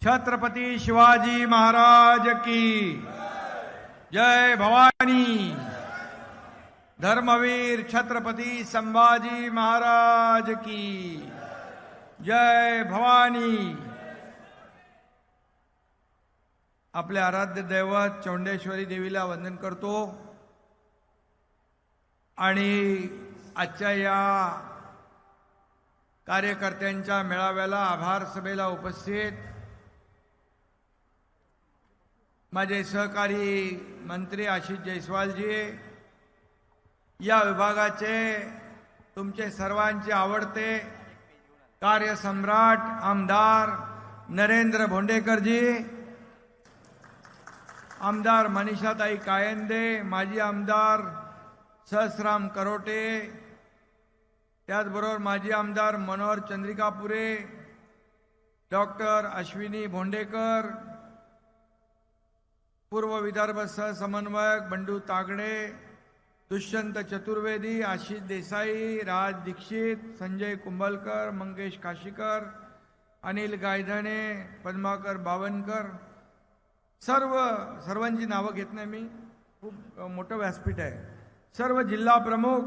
छत्रपती शिवाजी महाराज की जय भवानी। धर्मवीर छत्रपती संभाजी महाराज की जय भवानी। आपले आराध्य दैवत चौंडेश्वरी देवीला वंदन करतो आणि आजच्या या कार्यकर्त्यांच्या मेळाव्याला आभार सभेला उपस्थित माझे सहकारी मंत्री आशिष जयस्वालजी, या विभागाचे तुमचे सर्वांचे आवडते कार्यसम्राट आमदार नरेंद्र भोंडेकरजी, आमदार मनीषाताई कायंदे, माजी आमदार सहस्राम करोटे, त्याचबरोबर माजी आमदार मनोहर चंद्रिकापुरे, डॉक्टर अश्विनी भोंडेकर, पूर्व विदर्भ सहसमन्वयक बंडू तागडे, दुष्यंत चतुर्वेदी, आशिष देसाई, राज दीक्षित, संजय कुंभलकर, मंगेश काशीकर, अनिल गायधणे, पद्माकर बावनकर, सर्वांची नावं घेत नाही मी, खूप मोठं व्यासपीठ आहे। सर्व जिल्हा प्रमुख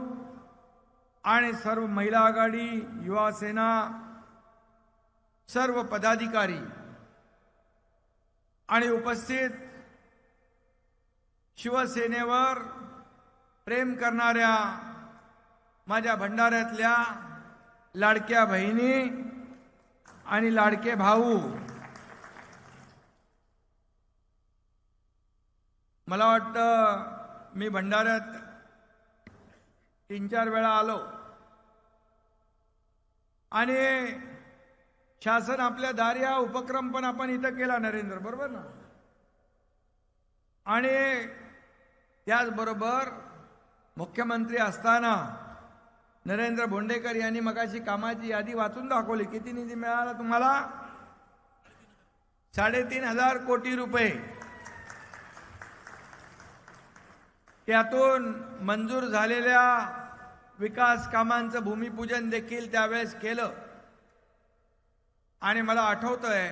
आणि सर्व महिला आघाडी, युवा सेना, सर्व पदाधिकारी आणि उपस्थित शिवसेनेवर प्रेम करणाऱ्या माझ्या भंडाऱ्यातल्या लाडक्या बहिणी आणि लाडके भाऊ, मला वाटतं मी भंडाऱ्यात 3-4 वेळा आलो आणि शासन आपल्या दारी हा उपक्रम पण आपण इथं केला नरेंद्र, बरोबर ना? आणि त्याचबरोबर मुख्यमंत्री असताना नरेंद्र भोंडेकर यांनी मगाशी कामाची यादी वाचून दाखवली। किती निधी मिळाला तुम्हाला? 3,500 कोटी रुपये। त्यातून मंजूर झालेल्या विकास कामांचं भूमिपूजन देखील त्यावेळेस केलं आणि मला आठवतंय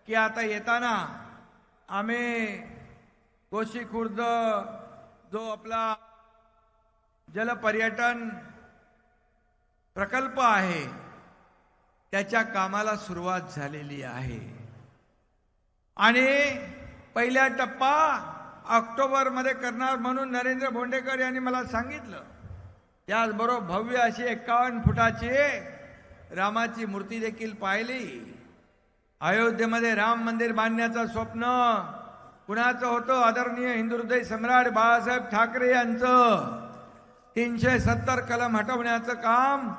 की आता येताना आम्ही कोशी खुर्द जो आपला जलपर्यटन प्रकल्प आहे त्याच्या कामाला सुरुवात झालेली आहे आणि पहिला टप्पा ऑक्टोबरमध्ये करणार म्हणून नरेंद्र भोंडेकर यांनी मला सांगितलं। त्याचबरोबर भव्य अशी 51 फुटाची रामाची मूर्ती देखील पाहिली। अयोध्येमध्ये राम मंदिर बांधण्याचं स्वप्न कुणाचं होतं? आदरणीय हिंदू हृदय सम्राट बाळासाहेब ठाकरे यांचं। 370 कलम हटवण्याचं काम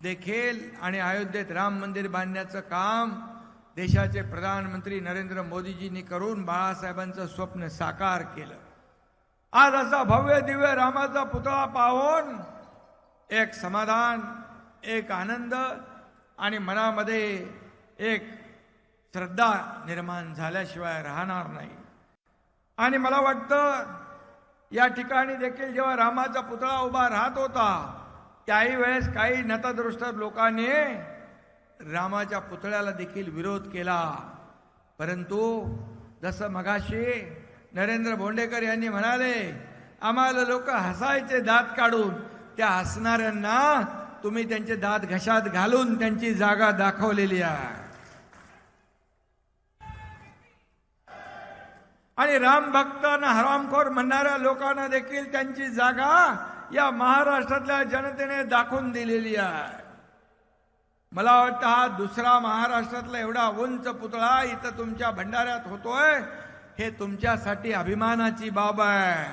देखील आणि अयोध्येत राम मंदिर बांधण्याचं काम देशाचे प्रधानमंत्री नरेंद्र मोदीजींनी करून बाळासाहेबांचं स्वप्न साकार केलं। आज असा भव्य दिव्य रामाचा पुतळा पाहून एक समाधान, एक आनंद आणि मनामध्ये एक श्रद्धा निर्माण झाल्याशिवाय राहणार नाही। आणि मला वाटतं या ठिकाणी देखील जेव्हा रामाचा पुतळा उभा राहत होता त्याही वेळेस काही नतदृष्ट लोकांनी रामाच्या पुतळ्याला देखील विरोध केला, परंतु जसं मगाशी नरेंद्र भोंडेकर यांनी म्हणाले, आम्हाला लोक हसायचे दात काढून, त्या हसणाऱ्यांना तुम्ही त्यांचे दात घशात घालून त्यांची जागा दाखवलेली आहे। आणि राम भक्तांना हरामखोर म्हणणाऱ्या लोकांना देखील त्यांची जागा या महाराष्ट्रातल्या जनतेने दाखवून दिलेली आहे। मला वाटतं हा दुसरा महाराष्ट्रातला एवढा उंच पुतळा इथं तुमच्या भंडाऱ्यात होतोय, हे तुमच्यासाठी अभिमानाची बाब आहे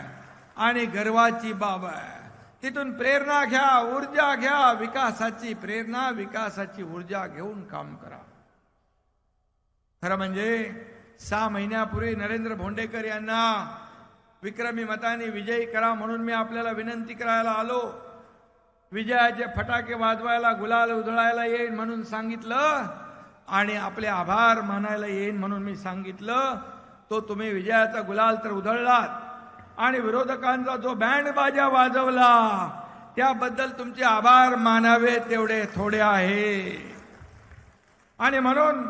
आणि गर्वाची बाब आहे। तिथून प्रेरणा घ्या, ऊर्जा घ्या, विकासाची प्रेरणा, विकासाची ऊर्जा घेऊन काम करा। खरं म्हणजे 6 महिन्यापूर्वी नरेंद्र भोंडेकर यांना विक्रमी मताने विजयी करा म्हणून मी आपल्याला विनंती करायला आलो। विजयाचे फटाके वाजवायला, गुलाल उधळायला येईन म्हणून सांगितलं आणि आपले आभार मानायला येईन म्हणून मी सांगितलं। तो तुम्ही विजयाचा गुलाल तर उधळलात आणि विरोधकांचा जो बँड बाजा वाजवला त्याबद्दल तुमचे आभार मानावे तेवढे थोडे आहे। आणि म्हणून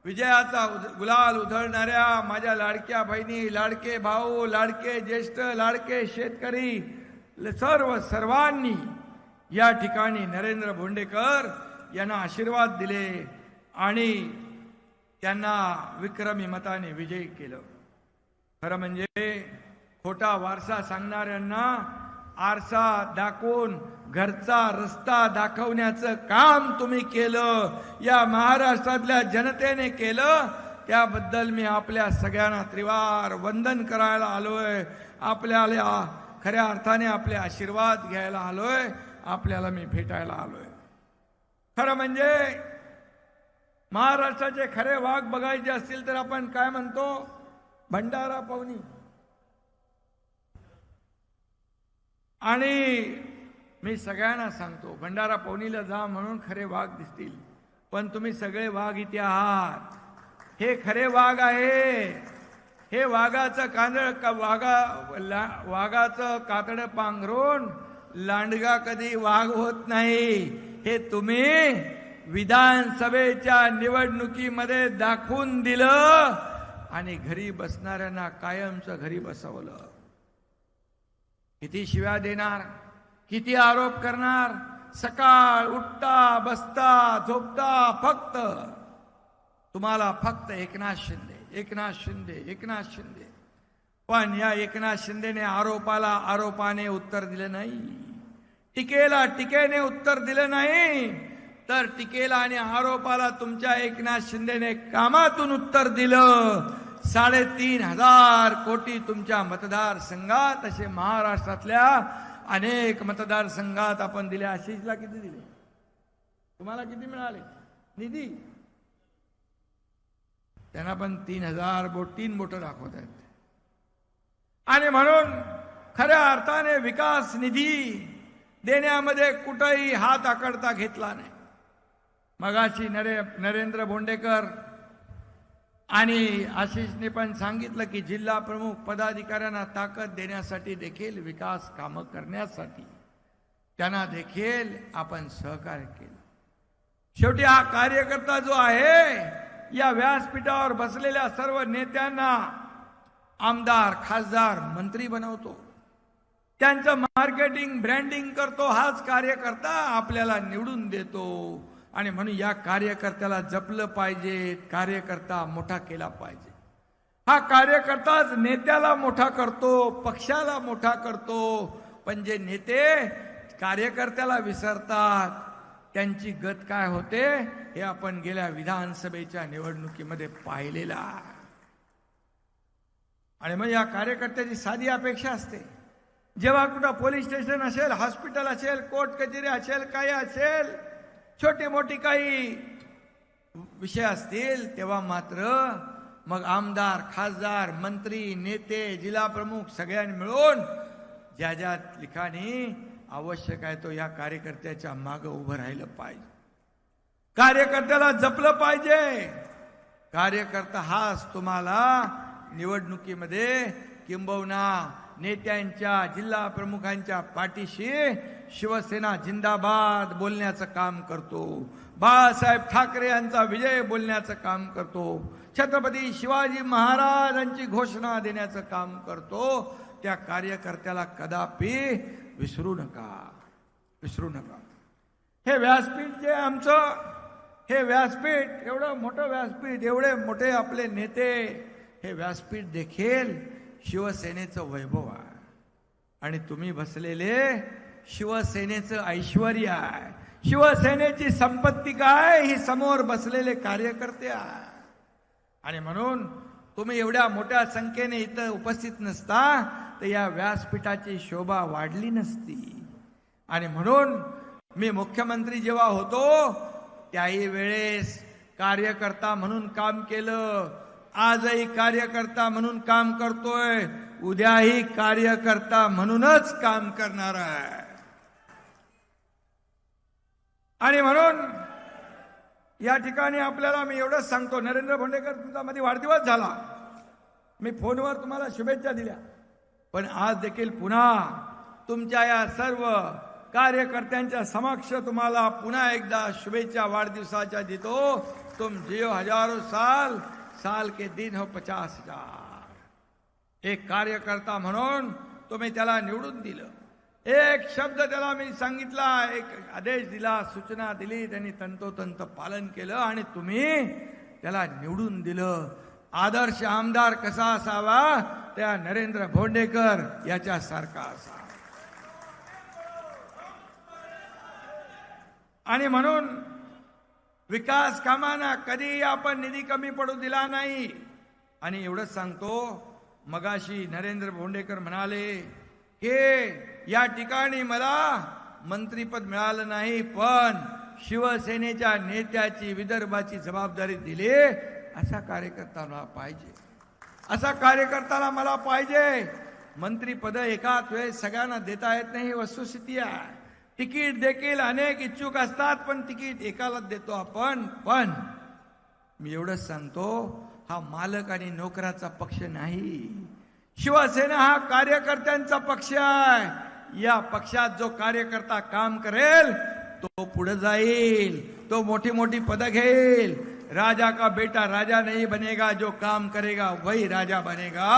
विजयाचा गुलाल उधळणाऱ्या माझ्या लाडक्या बहिणी, लाडके भाऊ, लाडके ज्येष्ठ, लाडके शेतकरी, सर्वांनी या ठिकाणी नरेंद्र भोंडेकर यांना आशीर्वाद दिले आणि त्यांना विक्रमी मताने विजयी केलं. खरं म्हणजे खोटा वारसा सांगणाऱ्यांना आरसा दाखवून घरचा रस्ता दाखवण्याचं काम तुम्ही केलं, या महाराष्ट्रातल्या जनतेने केलं. त्याबद्दल मी आपल्या सगळ्यांना त्रिवार वंदन करायला आलोय. आपल्याला खऱ्या अर्थाने आपले आशीर्वाद घ्यायला आलोय, आपल्याला मी भेटायला आलोय. खरं म्हणजे महाराष्ट्राचे खरे वाघ बघायचे असतील तर आपण काय म्हणतो? भंडारा पवनी. आणि मी सगळ्यांना सांगतो, भंडारा पवनीला जा म्हणून खरे वाघ दिसतील, पण तुम्ही सगळे वाघ इथे आहात. हे खरे वाघ आहे. हे वाघाचं वाघाचं कातडं पांघरून लांडगा कधी वाघ होत नाही. हे तुम्ही विधानसभेच्या निवडणुकीमध्ये दाखवून दिलं आणि घरी बसणाऱ्यांना कायमचं घरी बसवलं. किती शिव्या देणार, किती आरोप करणार? सकाळ उठता बसता झोपता फक्त तुम्हाला फक्त एकनाथ शिंदे, एकनाथ शिंदे, एकनाथ शिंदे. पण या एकनाथ शिंदेने आरोपाला आरोपाने उत्तर दिलं नाही, टीकेला टीकेने उत्तर दिलं नाही, तर टीकेला आणि आरोपाला तुमच्या एकनाथ शिंदेने कामातून उत्तर दिलं. 3,500 कोटी तुमच्या मतदारसंघात, असे महाराष्ट्रातल्या अनेक मतदारसंघात आपण दिले. आशिषला किती दिले? तुम्हाला किती मिळाले निधी? त्यांना पण 3,000 बोट, 3 बोट दाखवत आहेत. आणि म्हणून खऱ्या अर्थाने विकास निधी देण्यामध्ये कुठेही हात आकडता घेतला नाही. मगाशी नरेंद्र भोंडेकर आणि आशिषने पण सांगितलं की जिल्हा प्रमुख पदाधिकाऱ्यांना ताकद देण्यासाठी देखील, विकास कामं करण्यासाठी त्यांना देखील आपण सहकार्य केलं. शेवटी हा कार्यकर्ता जो आहे, या व्यासपीठावर बसलेल्या सर्व नेत्यांना आमदार, खासदार, मंत्री बनवतो, त्यांचं मार्केटिंग, ब्रँडिंग करतो. हाच कार्यकर्ता आपल्याला निवडून देतो. आणि म्हणून या कार्यकर्त्याला जपलं पाहिजे, कार्यकर्ता मोठा केला पाहिजे. हा कार्यकर्ताच नेत्याला मोठा करतो, पक्षाला मोठा करतो. पण जे नेते कार्यकर्त्याला विसरतात, त्यांची गत काय होते हे आपण गेल्या विधानसभेच्या निवडणुकीमध्ये पाहिलेलं आहे. आणि मग या कार्यकर्त्याची साधी अपेक्षा असते, जेव्हा कुठं पोलीस स्टेशन असेल, हॉस्पिटल असेल, कोर्ट कचेरी असेल, काही असेल, छोटी मोठी काही विषय असतील, तेव्हा मात्र मग आमदार, खासदार, मंत्री, नेते, जिल्हा प्रमुख सगळ्यांनी मिळून ज्या ज्या ठिकाणी आवश्यक आहे तो या कार्यकर्त्याच्या मागे उभं राहिलं पाहिजे. कार्यकर्त्याला जपलं पाहिजे. कार्यकर्ता हाच तुम्हाला निवडणुकीमध्ये किंबहुना नेत्यांच्या, जिल्हा प्रमुखांच्या पाठीशी शिवसेना जिंदाबाद बोलण्याचं काम करतो. बाळासाहेब ठाकरे यांचा विजय बोलण्याचं काम करतो. छत्रपती शिवाजी महाराजांची घोषणा देण्याचं काम करतो. त्या कार्यकर्त्याला कदापि विसरू नका, विसरू नका. हे व्यासपीठ जे आमचं, हे व्यासपीठ, एवढं मोठं व्यासपीठ, एवढे मोठे आपले नेते, हे व्यासपीठ देखील शिवसेनेचं वैभव आहे. आणि तुम्ही बसलेले शिवसेनेचं ऐश्वर्य आहे. शिवसेनेची संपत्ती काय? ही समोर बसलेले कार्यकर्ते आहे. आणि म्हणून तुम्ही एवढ्या मोठ्या संख्येने इथं उपस्थित नसता तर या व्यासपीठाची शोभा वाढली नसती. आणि म्हणून मी मुख्यमंत्री जेव्हा होतो त्याही वेळेस कार्यकर्ता म्हणून काम केलं. आजही कार्यकर्ता म्हणून काम करतोय, उद्याही कार्यकर्ता म्हणूनच काम करणार आहे. आणि म्हणून या ठिकाणी आपल्याला मी एवढंच सांगतो, नरेंद्र भोंडेकर तुमचा मध्ये वाढदिवस झाला, मी फोनवर तुम्हाला शुभेच्छा दिल्या, पण आज देखील पुन्हा तुमच्या या सर्व कार्यकर्त्यांच्या समक्ष तुम्हाला पुन्हा एकदा शुभेच्छा वाढदिवसाच्या देतो. तुम जियो हजारों साल, साल के दिन हो 50,000. एक कार्यकर्ता म्हणून तुम्ही त्याला निवडून दिलं. एक शब्द त्याला मी सांगितला, एक आदेश दिला, सूचना दिली, त्यांनी तंतोतंत पालन केलं आणि तुम्ही त्याला निवडून दिलं. आदर्श आमदार कसा असावा? त्या नरेंद्र भोंडेकर याच्यासारखा असावा. आणि म्हणून विकास कामांना कधी आपण निधी कमी पडू दिला नाही. आणि एवढंच सांगतो, मगाशी नरेंद्र भोंडेकर म्हणाले की या ठिकाणी मला मंत्रीपद मिळालं नाही, पण शिवसेनेच्या नेत्याची विदर्भाची जबाबदारी दिली. असा कार्यकर्ता मला पाहिजे, असा कार्यकर्त्याला मला पाहिजे. मंत्रीपद एकाच वेळेस सगळ्यांना देता येत नाही, ही वस्तुस्थिती आहे. तिकीट देखील अनेक इच्छुक असतात, पण तिकीट एकालाच देतो आपण. पण मी एवढंच सांगतो, हा मालक आणि नोकराचा पक्ष नाही. शिवसेना हा कार्यकर्त्यांचा पक्ष आहे. या पक्षात जो कार्यकर्ता काम करेल तो पुढे जाईल, तो मोठी मोठी पदं घेईल. राजा का बेटा राजा नहीं बनेगा, जो काम करेगा वही राजा बनेगा.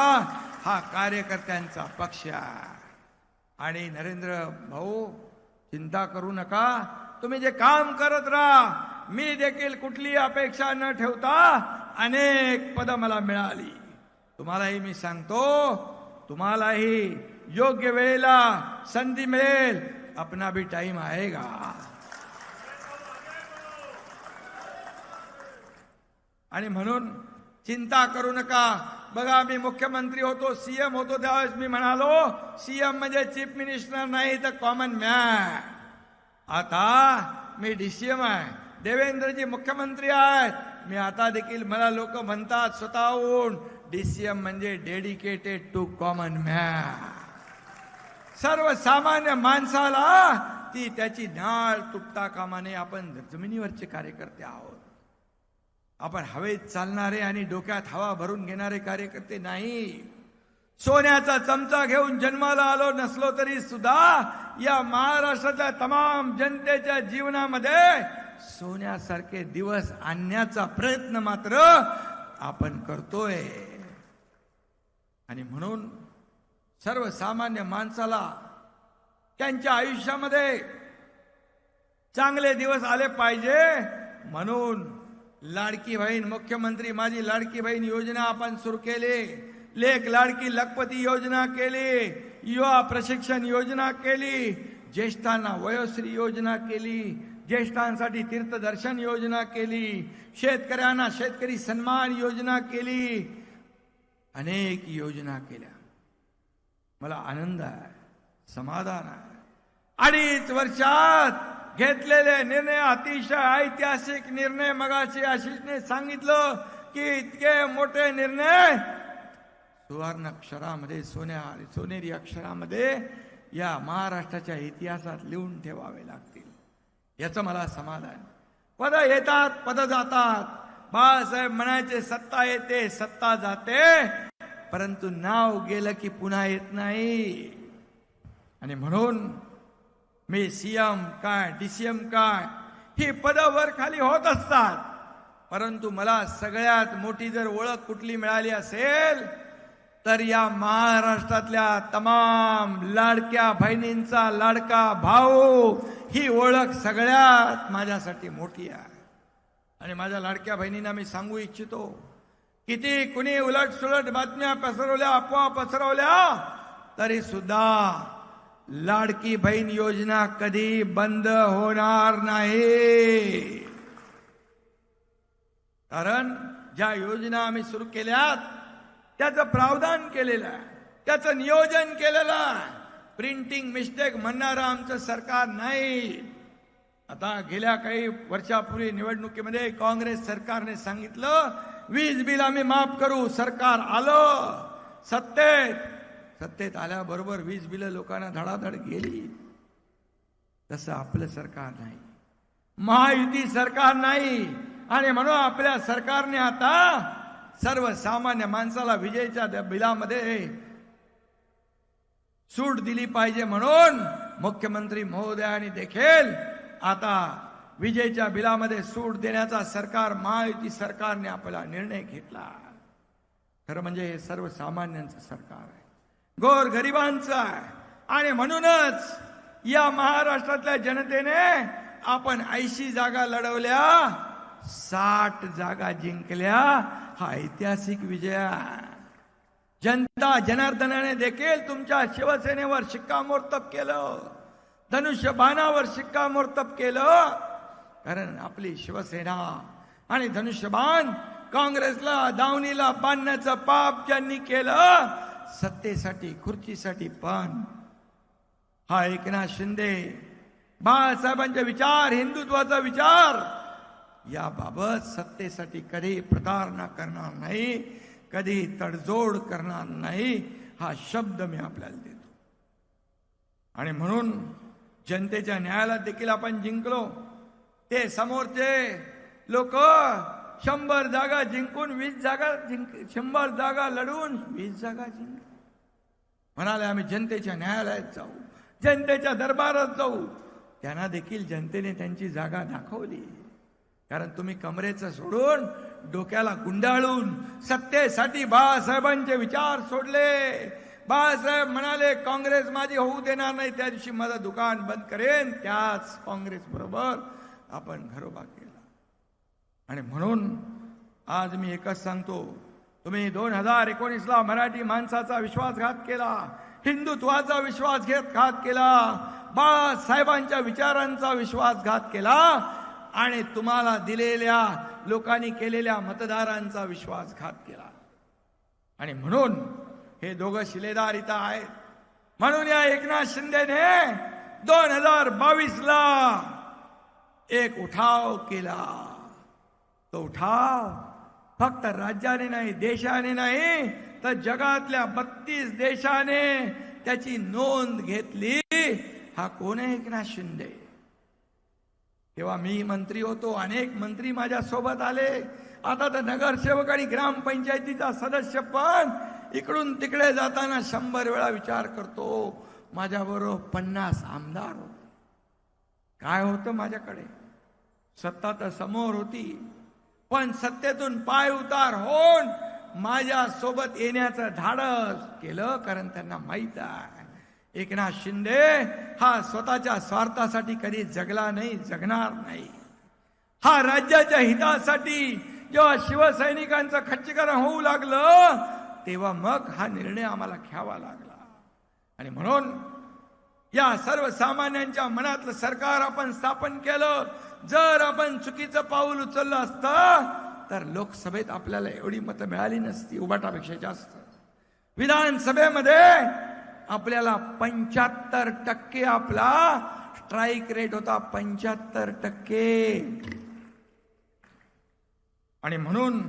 हा कार्यकर्त्यांचा पक्ष आहे. आणि नरेंद्र भाऊ, चिंता करू नका, तुम्ही जे काम करत राहा. मी देखील कुठली अपेक्षा न ठेवता अनेक पदं मला मिळाली. तुम्हालाही मी सांगतो, तुम्हालाही योग्य वेळेला संधी मिळेल. अपना भी टाइम आएगा. आणि म्हणून चिंता करू नका. बघा, मी मुख्यमंत्री होतो, सीएम होतो, त्यावेळेस मी म्हणालो सीएम म्हणजे चीफ मिनिस्टर नाही तर कॉमन मॅन. आता मी डीसीएम आहे, देवेंद्रजी मुख्यमंत्री आहेत. मी आता देखील मला लोक म्हणतात स्वतःहून, डीसीएम म्हणजे डेडिकेटेड टू कॉमन मॅन. सर्वसामान्य माणसाला ती त्याची नाळ तुटता कामा नये. आपण जमिनीवरचे कार्यकर्ते आहोत. आपण हवेत चालणारे आणि डोक्यात हवा भरून घेणारे कार्यकर्ते नाही. सोन्याचा चमचा घेऊन जन्माला आलो नसलो तरी सुद्धा या महाराष्ट्राच्या तमाम जनतेच्या जीवनामध्ये सोन्यासारखे दिवस आणण्याचा प्रयत्न मात्र आपण करतोय. आणि म्हणून सर्वसामान्य माणसाला त्यांच्या आयुष्यामध्ये चांगले दिवस आले पाहिजे म्हणून लाडकी बहीण, मुख्यमंत्री माझी लाडकी बहीण योजना आपण सुरू केली. लेक लाडकी लखपती योजना केली. युवा प्रशिक्षण योजना केली. ज्येष्ठांना वयोश्री योजना केली. ज्येष्ठांसाठी तीर्थदर्शन योजना केली. शेतकऱ्यांना शेतकरी सन्मान योजना केली. अनेक योजना केल्या. मला आनंद आहे, समाधान आहे. 2.5 वर्षात घेतलेले निर्णय अतिशय ऐतिहासिक निर्णय. मगाशी आशिषने सांगितलं की इतके मोठे निर्णय सुवर्ण अक्षरामध्ये, सोनेरी अक्षरामध्ये या महाराष्ट्राच्या इतिहासात लिहून ठेवावे लागतील. याचं मला समाधान. पद येतात, पद जातात. बाळासाहेब म्हणायचे, सत्ता येते, सत्ता जाते, परंतु नाव गेलं की पुन्हा येत नाही. आणि म्हणून मी सीएम काय, डीसीएम काय, ही पदं वर खाली होत असतात. परंतु मला सगळ्यात मोठी जर ओळख कुठली मिळाली असेल तर या महाराष्ट्रातल्या तमाम लाडक्या बहिणींचा लाडका भाऊ, ही ओळख सगळ्यात माझ्यासाठी मोठी आहे. आणि माझ्या लाडक्या बहिणींना मी सांगू इच्छितो, किती कुणी उलट सुलट बातम्या पसरवल्या, अफवा पसरवल्या, तरी सुद्धा लाडकी बहीण योजना कधी बंद होणार नाही. कारण ज्या योजना आम्ही सुरू केल्यात त्याचं प्रावधान केलेलं आहे, त्याचं नियोजन केलेलं आहे. प्रिंटिंग मिस्टेक म्हणणारं आमचं सरकार नाही. आता गेल्या काही वर्षापूर्वी निवडणुकीमध्ये काँग्रेस सरकारने सांगितलं वीज बिल आम्ही माफ करू. सरकार आलं सत्तेत आल्याबरोबर वीज बिल लोकांना धडाधड गेली. तसं आपलं सरकार नाही, महायुती सरकार नाही. आणि म्हणून आपल्या सरकारने आता सर्वसामान्य माणसाला विजेच्या बिलामध्ये सूट दिली पाहिजे म्हणून मुख्यमंत्री महोदयांनी देखील आता विजेच्या बिलामध्ये सूट देण्याचा सरकार महायुती सरकारने आपला निर्णय घेतला. खरं म्हणजे हे सर्वसामान्यांचं सरकार आहे, गोरगरिबांचं आहे. आणि म्हणूनच या महाराष्ट्रातल्या जनतेने आपण 80 जागा लढवल्या, 60 जागा जिंकल्या. हा ऐतिहासिक विजय आहे. जनता जनार्दनाने देखील तुमच्या शिवसेनेवर शिक्कामोर्तब केलं, धनुष्यबाणावर शिक्कामोर्तब केलं. कारण आपली शिवसेना आणि धनुष्यबाण काँग्रेसला दावणीला बांधण्याचं पाप ज्यांनी केलं, सत्तेसाठी खुर्चीसाठी पण, हा एकनाथ शिंदे बाळासाहेबांचे विचार, हिंदुत्वाचा विचार, याबाबत सत्तेसाठी कधी प्रतारणा करणार नाही, कधी तडजोड करणार नाही, हा शब्द मी आपल्याला देतो. आणि म्हणून जनतेच्या न्यायालयात देखील आपण जिंकलो. ते समोरचे लोक 100 जागा जिंकून 20 जागा 100 जागा लढून 20 जागा जिंक म्हणाले आम्ही जनतेच्या न्यायालयात जाऊ, जनतेच्या दरबारात जाऊ. त्यांना देखील जनतेने त्यांची जागा दाखवली. कारण तुम्ही कमरेचं सोडून डोक्याला गुंडाळून सत्तेसाठी बाळासाहेबांचे विचार सोडले. बाळासाहेब म्हणाले काँग्रेस माझी होऊ देणार नाही, त्या दिवशी माझं दुकान बंद करेन. त्याच काँग्रेस बरोबर आपण घरोबा केला. आणि म्हणून आज मी एकच सांगतो, तुम्ही 2019ला मराठी माणसाचा विश्वासघात केला, हिंदुत्वाचा विश्वासघात केला, बाळासाहेबांच्या विचारांचा विश्वासघात केला आणि तुम्हाला दिलेल्या लोकांनी केलेल्या मतदारांचा विश्वासघात केला. आणि म्हणून हे दोघं शिलेदार इथं आहेत. म्हणून या एकनाथ शिंदेने 2022ला एक उठाव केला. तो उठाव फक्त राज्याने नाही, देशाने नाही, तर जगातल्या 32 देशाने त्याची नोंद घेतली. हा कोण आहे? एकनाथ शिंदे. तेव्हा मी मंत्री होतो, अनेक मंत्री माझ्या सोबत आले. आता तर नगरसेवक आणि ग्रामपंचायतीचा सदस्य पण इकडून तिकडे जाताना 100 वेळा विचार करतो. माझ्याबरोबर 50 आमदार होते. काय होतं माझ्याकडे? सत्ता तर समोर होती, पण सत्तेतून पाय उतार होऊन माझ्या सोबत येण्याचं धाडस केलं. कारण त्यांना माहित आहे एकनाथ शिंदे हा स्वतःच्या स्वार्थासाठी कधी जगला नाही, जगणार नाही. हा राज्याच्या हितासाठी जेव्हा शिवसैनिकांचं खच्चीकरण होऊ लागलं, तेव्हा मग हा निर्णय आम्हाला घ्यावा लागला. आणि म्हणून या सर्वसामान्यांच्या मनातलं सरकार आपण स्थापन केलं. जर आपण चुकीचं पाऊल उचललं असतं तर लोकसभेत आपल्याला एवढी मतं मिळाली नसती, उबाटापेक्षा जास्त. विधानसभेमध्ये आपल्याला 75% आपला स्ट्राईक रेट होता, 75%. आणि म्हणून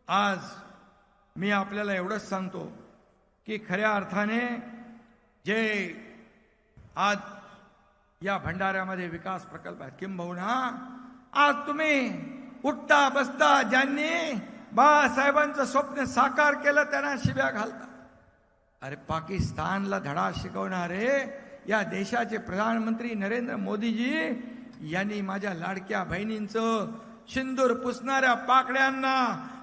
आज मी आपल्याला एवढंच सांगतो की खऱ्या अर्थाने जे आज या भंडाऱ्यामध्ये विकास प्रकल्प आहेत, किंबहुना आज तुम्ही उठता बसता ज्यांनी बाळासाहेबांचं स्वप्न साकार केलं त्यांना शिव्या घालता. अरे पाकिस्तानला धडा शिकवणारे या देशाचे प्रधानमंत्री नरेंद्र मोदीजी यांनी माझ्या लाडक्या बहिणींचं सिंदूर पुसणाऱ्या पाकड्यांना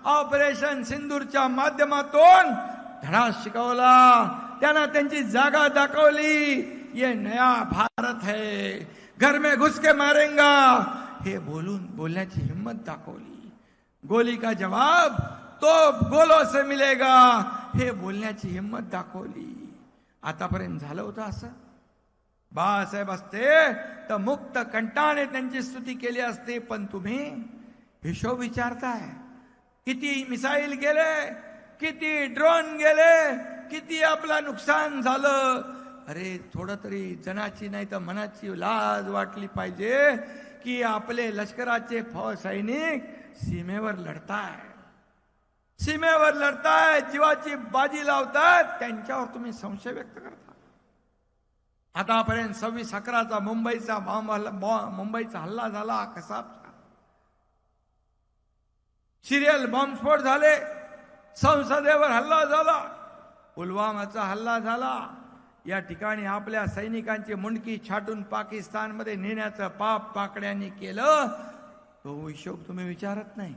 ऑपरेशन सिंदूरच्या माध्यमातून धडा शिकवला. त्यांना त्यांची जागा दाखवली. ये नया भारत है, घर में घुस के मारेंगा, हे बोलण्याची हिम्मत दाखवली. गोली का जवाब तो गोलों से मिलेगा, हे बोलण्याची हिम्मत दाखवली. आतापर्यंत झालं होतं असं? बाळासाहेब असते तर मुक्त कंठाने त्यांची स्तुती केली असते. पण तुम्ही हिशोब विचारताय. किती मिसाईल गेले, किती ड्रोन गेले, किती आपला नुकसान झालं. अरे थोडं तरी जनाची नाही तर मनाची लाज वाटली पाहिजे की आपले लष्कराचे सैनिक सीमेवर लढताय, सीमेवर लढताय, जीवाची बाजी लावतात, त्यांच्यावर तुम्ही संशय व्यक्त करता. आतापर्यंत 26/11चा मुंबईचा हल्ला झाला, कसाबचा सिरियल बॉम्बस्फोट झाले, संसदेवर हल्ला झाला, पुलवामाचा हल्ला झाला, या ठिकाणी आपल्या सैनिकांची मुंडकी छाटून पाकिस्तानमध्ये नेण्याचं पाप पाकड्यांनी केलं, तो हिशोब तुम्ही विचारत नाही.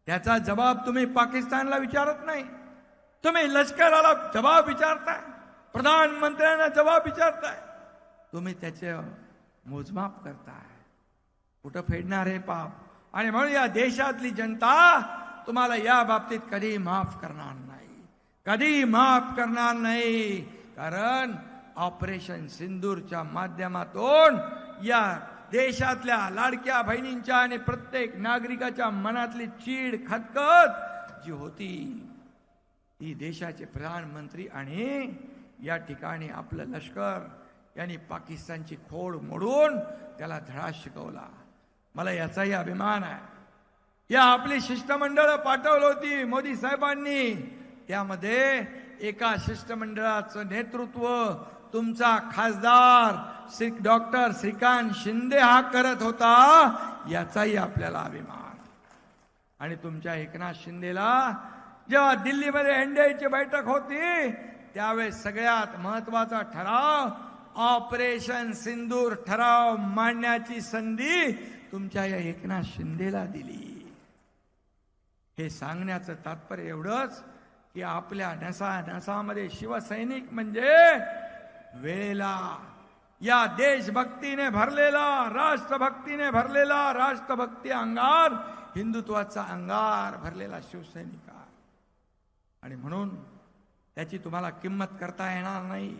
त्याचा जबाब तुम्ही पाकिस्तानला विचारत नाही. तुम्ही लष्कराला जबाब विचारताय, प्रधानमंत्र्यांना जबाब विचारताय, तुम्ही त्याचे मोजमाप करताय. कुठं फेडणार हे पाप? आणि म्हणून या देशातली जनता तुम्हाला या बाबतीत कधी माफ करणार नाही, कधी माफ करणार नाही. कारण ऑपरेशन सिंदूरच्या माध्यमातून या देशातल्या लाडक्या बहिणींच्या आणि प्रत्येक नागरिकाच्या मनातली चीड खतखत जी होती ती देशाचे प्रधानमंत्री आणि या ठिकाणी आपलं लष्कर यांनी पाकिस्तानची खोड मोडून त्याला धडा शिकवला. मला याचाही अभिमान आहे. या आपली शिष्टमंडळ पाठवली होती मोदी साहेबांनी, त्यामध्ये एका शिष्टमंडळाचं नेतृत्व तुमचा खासदार डॉक्टर श्रीकांत शिंदे हा करत होता. याचाही आपल्याला अभिमान. आणि तुमच्या एकनाथ शिंदेला जेव्हा दिल्लीमध्ये एनडीएची बैठक होती त्यावेळेस सगळ्यात महत्वाचा ठराव ऑपरेशन सिंदूर ठराव मांडण्याची संधी तुमच्या या एकनाथ शिंदेला दिली. हे सांगण्याचं तात्पर्य एवढंच की आपल्या नसामध्ये शिवसैनिक म्हणजे वेळेला या देशभक्तीने भरलेला, राष्ट्रभक्तीने भरलेला, राष्ट्रभक्ती अंगार, हिंदुत्वाचा अंगार भरलेला शिवसैनिक आहे. आणि म्हणून त्याची तुम्हाला किंमत करता येणार नाही.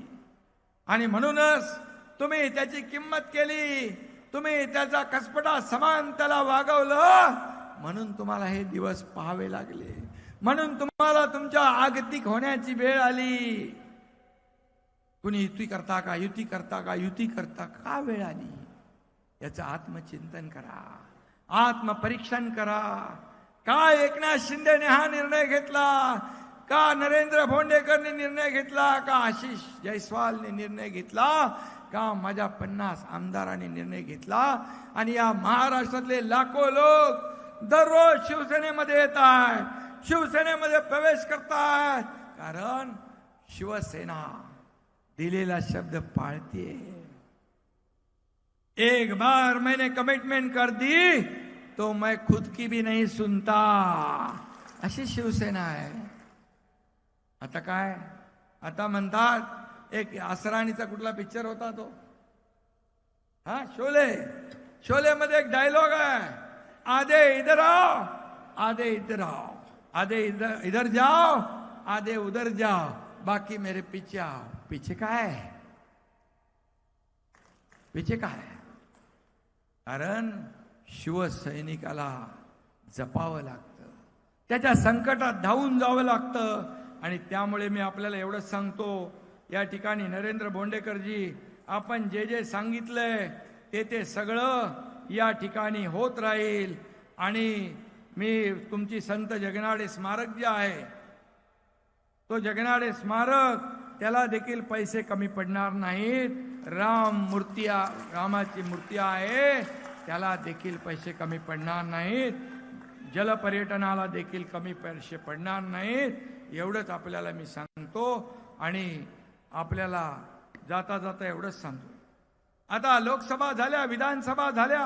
आणि म्हणूनच तुम्ही त्याची किंमत केली, तुम्ही त्याचा कसपटा समान त्याला वागवलं, म्हणून तुम्हाला हे दिवस पाहावे लागले, म्हणून तुम्हाला तुमच्या आगतिक होण्याची वेळ आली. कुणी युती करता का, युती करता का, युती करता का वेळ आली? याचं आत्मचिंतन करा, आत्मपरीक्षण करा. का एकनाथ शिंदेने हा निर्णय घेतला, का नरेंद्र भोंडेकरने निर्णय घेतला, का आशिष जयस्वालने निर्णय घेतला, का माझ्या 50 आमदारांनी निर्णय घेतला. आणि या महाराष्ट्रातले लाखो लोक दररोज शिवसेनेमध्ये येत आहेत, शिवसेनेमध्ये प्रवेश करतायत, कारण शिवसेना दिलेला शब्द पाळते. एक बार मैंने कमिटमेंट कर दी तो मैं खुद की भी नहीं सुनता, अशी शिवसेना आहे. आता काय, आता म्हणतात एक असराणीचा कुठला पिक्चर होता तो, हा शोले, शोले मध्ये एक डायलॉग आहे, आधे इधर आओ, आधे इधर आओ, आधे इधर जाओ, आधे उधर जाओ, बाकी मेरे पीछे आओ. पीछे काय, पीछे काय? कारण शिवसैनिकाला जपावं लागतं, त्याच्या संकटात धावून जावं लागतं. आणि त्यामुळे मी आपल्याला एवढंच सांगतो, या ठिकाणी नरेंद्र भोंडेकरजी आपण जे जे सांगितलंय ते सगळं या ठिकाणी होत राहील. आणि मी तुमची संत जगनाडे स्मारक जे आहे, तो जगनाडे स्मारक त्याला देखील पैसे कमी पडणार नाहीत. रामाची मूर्ती आहे, त्याला देखील पैसे कमी पडणार नाहीत. जलपर्यटनाला देखील कमी पैसे पडणार नाहीत. एवढंच आपल्याला मी सांगतो. आणि आपल्याला जाता जाता एवढंच सांगतो, आता लोकसभा झाल्या, विधानसभा झाल्या,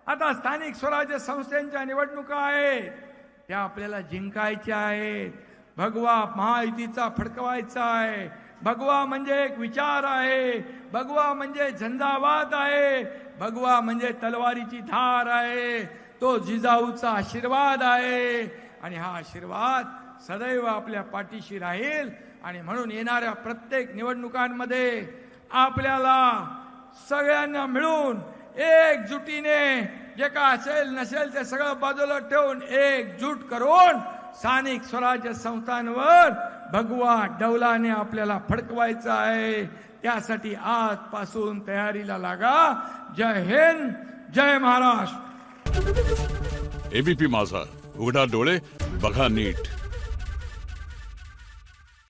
आता स्थानिक स्वराज्य संस्थांच्या निवडणुका आहेत, त्या आपल्याला जिंकायच्या आहेत. भगवा महायुतीचा फडकवायचा आहे. भगवा म्हणजे एक विचार आहे, भगवा म्हणजे झंझावात आहे, भगवा म्हणजे तलवारीची धार आहे, तो जिजाऊचा आशीर्वाद आहे. आणि हा आशीर्वाद सदैव आपल्या पाठीशी राहील. आणि म्हणून येणाऱ्या प्रत्येक निवडणुकांमध्ये आपल्याला सगळ्यांना मिळून एकजुटीने जे का असेल नसेल ते सगळं बाजूला ठेवून एकजूट करून स्थानिक स्वराज्य संस्थांवर भगवा डौलाने आपल्याला फडकवायचं आहे. त्यासाठी आजपासून तयारीला लागा. जय हिंद, जय महाराष्ट्र. एबीपी माझा, उघडा डोळे बघा नीट.